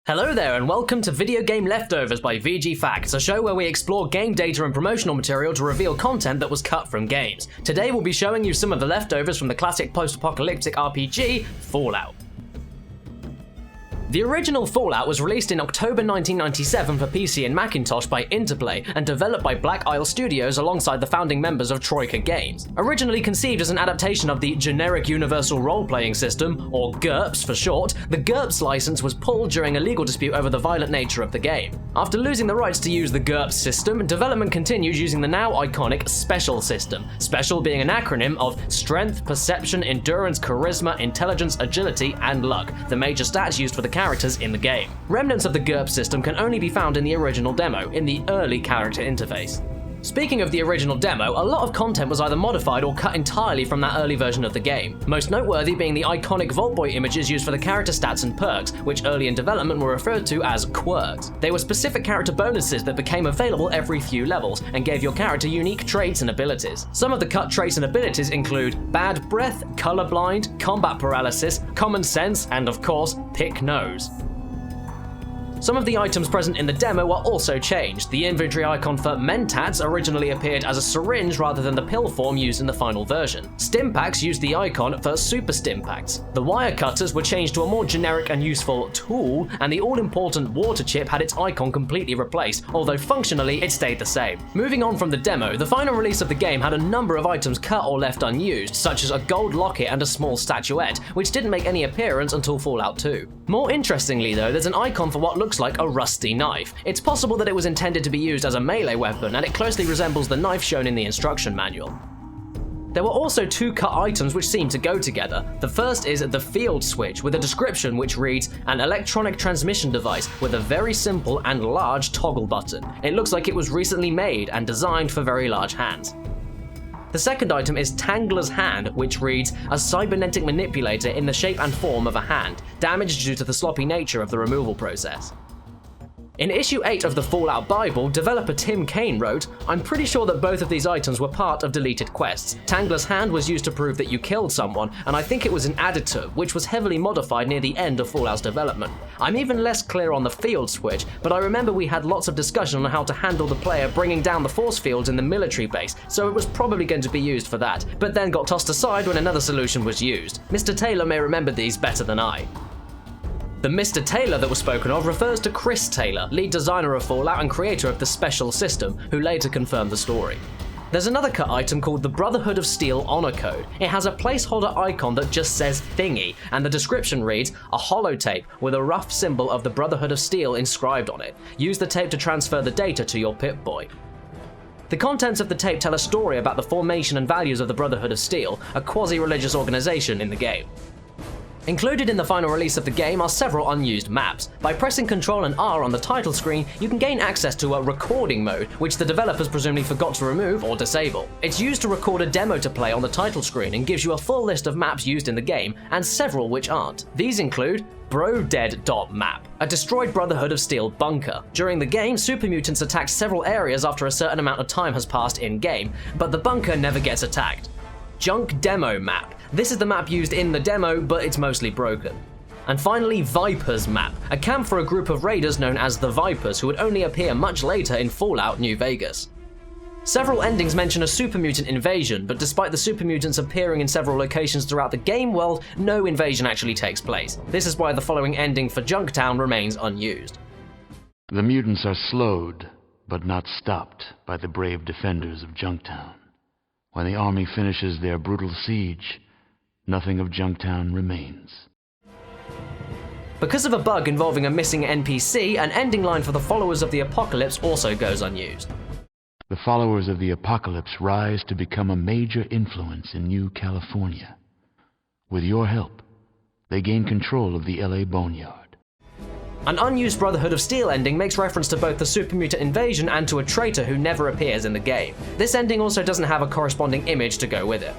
Hello there and welcome to Video Game Leftovers by VG Facts, a show where we explore game data and promotional material to reveal content that was cut from games. Today we'll be showing you some of the leftovers from the classic post-apocalyptic RPG, Fallout. The original Fallout was released in October 1997 for PC and Macintosh by Interplay and developed by Black Isle Studios alongside the founding members of Troika Games. Originally conceived as an adaptation of the Generic Universal Role-Playing System, or GURPS for short, the GURPS license was pulled during a legal dispute over the violent nature of the game. After losing the rights to use the GURPS system, development continued using the now iconic Special system, Special being an acronym of Strength, Perception, Endurance, Charisma, Intelligence, Agility, and Luck, the major stats used for the characters in the game. Remnants of the GURPS system can only be found in the original demo, in the early character interface. Speaking of the original demo, a lot of content was either modified or cut entirely from that early version of the game, most noteworthy being the iconic Vault Boy images used for the character stats and perks, which early in development were referred to as quirks. They were specific character bonuses that became available every few levels and gave your character unique traits and abilities. Some of the cut traits and abilities include Bad Breath, Colorblind, Combat Paralysis, Common Sense, and of course, Pick Nose. Some of the items present in the demo were also changed. The inventory icon for Mentats originally appeared as a syringe rather than the pill form used in the final version. Stimpaks used the icon for Super Stimpaks. The wire cutters were changed to a more generic and useful tool, and the all-important water chip had its icon completely replaced, although functionally it stayed the same. Moving on from the demo, the final release of the game had a number of items cut or left unused, such as a gold locket and a small statuette, which didn't make any appearance until Fallout 2. More interestingly though, there's an icon for what looks like a rusty knife. It's possible that it was intended to be used as a melee weapon, and it closely resembles the knife shown in the instruction manual. There were also two cut items which seem to go together. The first is the field switch, with a description which reads, an electronic transmission device with a very simple and large toggle button. It looks like it was recently made and designed for very large hands. The second item is Tangler's Hand, which reads, a cybernetic manipulator in the shape and form of a hand, damaged due to the sloppy nature of the removal process. In issue 8 of the Fallout Bible, developer Tim Kaine wrote, I'm pretty sure that both of these items were part of deleted quests. Tangler's Hand was used to prove that you killed someone, and I think it was an additive, which was heavily modified near the end of Fallout's development. I'm even less clear on the field switch, but I remember we had lots of discussion on how to handle the player bringing down the force fields in the military base, so it was probably going to be used for that, but then got tossed aside when another solution was used. Mr. Taylor may remember these better than I. The Mr. Taylor that was spoken of refers to Chris Taylor, lead designer of Fallout and creator of the Special system, who later confirmed the story. There's another cut item called the Brotherhood of Steel Honor Code. It has a placeholder icon that just says thingy, and the description reads, a holotape with a rough symbol of the Brotherhood of Steel inscribed on it. Use the tape to transfer the data to your Pip-Boy. The contents of the tape tell a story about the formation and values of the Brotherhood of Steel, a quasi-religious organization in the game. Included in the final release of the game are several unused maps. By pressing Ctrl and R on the title screen, you can gain access to a recording mode, which the developers presumably forgot to remove or disable. It's used to record a demo to play on the title screen and gives you a full list of maps used in the game, and several which aren't. These include Bro-Dead.map, a destroyed Brotherhood of Steel bunker. During the game, super mutants attack several areas after a certain amount of time has passed in-game, but the bunker never gets attacked. Junk Demo map. This is the map used in the demo, but it's mostly broken. And finally, Vipers map, a camp for a group of raiders known as the Vipers, who would only appear much later in Fallout New Vegas. Several endings mention a super mutant invasion, but despite the super mutants appearing in several locations throughout the game world, no invasion actually takes place. This is why the following ending for Junktown remains unused. The mutants are slowed, but not stopped, by the brave defenders of Junktown. When the army finishes their brutal siege, nothing of Junktown remains. Because of a bug involving a missing NPC, an ending line for the followers of the apocalypse also goes unused. The followers of the apocalypse rise to become a major influence in New California. With your help, they gain control of the LA Boneyard. An unused Brotherhood of Steel ending makes reference to both the super mutant invasion and to a traitor who never appears in the game. This ending also doesn't have a corresponding image to go with it.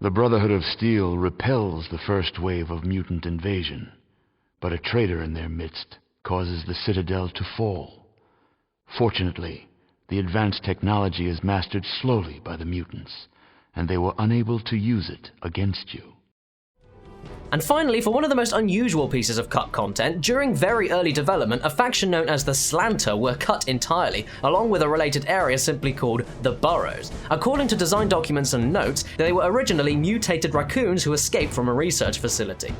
The Brotherhood of Steel repels the first wave of mutant invasion, but a traitor in their midst causes the Citadel to fall. Fortunately, the advanced technology is mastered slowly by the mutants, and they were unable to use it against you. And finally, for one of the most unusual pieces of cut content, during very early development, a faction known as the Slanter were cut entirely, along with a related area simply called the Burrows. According to design documents and notes, they were originally mutated raccoons who escaped from a research facility.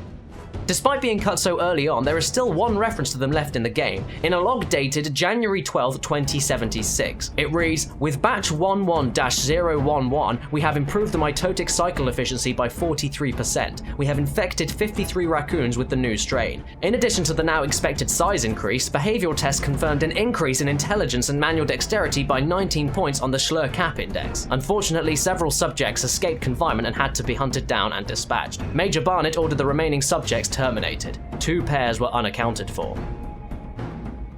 Despite being cut so early on, there is still one reference to them left in the game, in a log dated January 12, 2076. It reads, "With batch 11-011, we have improved the mitotic cycle efficiency by 43%. We have infected 53 raccoons with the new strain. In addition to the now expected size increase, behavioral tests confirmed an increase in intelligence and manual dexterity by 19 points on the Schlur Cap Index. Unfortunately, several subjects escaped confinement and had to be hunted down and dispatched. Major Barnett ordered the remaining subjects terminated. 2 pairs were unaccounted for."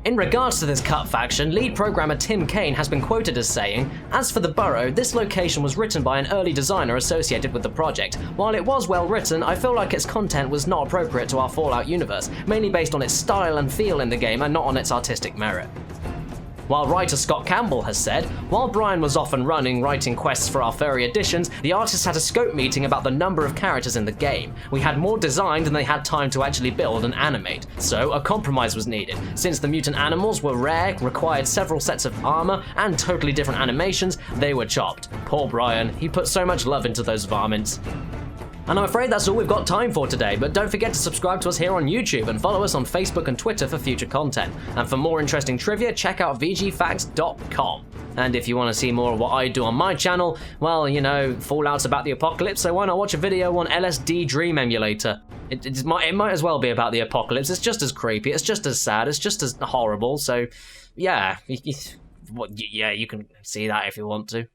In regards to this cut faction, lead programmer Tim Kaine has been quoted as saying, "As for the Burrow, this location was written by an early designer associated with the project. While it was well written, I feel like its content was not appropriate to our Fallout universe, mainly based on its style and feel in the game and not on its artistic merit." While writer Scott Campbell has said, "While Brian was off and running writing quests for our furry editions, the artists had a scope meeting about the number of characters in the game. We had more design than they had time to actually build and animate, so a compromise was needed. Since the mutant animals were rare, required several sets of armor, and totally different animations, they were chopped. Poor Brian, he put so much love into those varmints." And I'm afraid that's all we've got time for today, but don't forget to subscribe to us here on YouTube and follow us on Facebook and Twitter for future content. And for more interesting trivia, check out vgfacts.com. And if you want to see more of what I do on my channel, well, you know, Fallout's about the apocalypse, so why not watch a video on LSD Dream Emulator? It might as well be about the apocalypse. It's just as creepy, it's just as sad, it's just as horrible, so yeah, you can see that if you want to.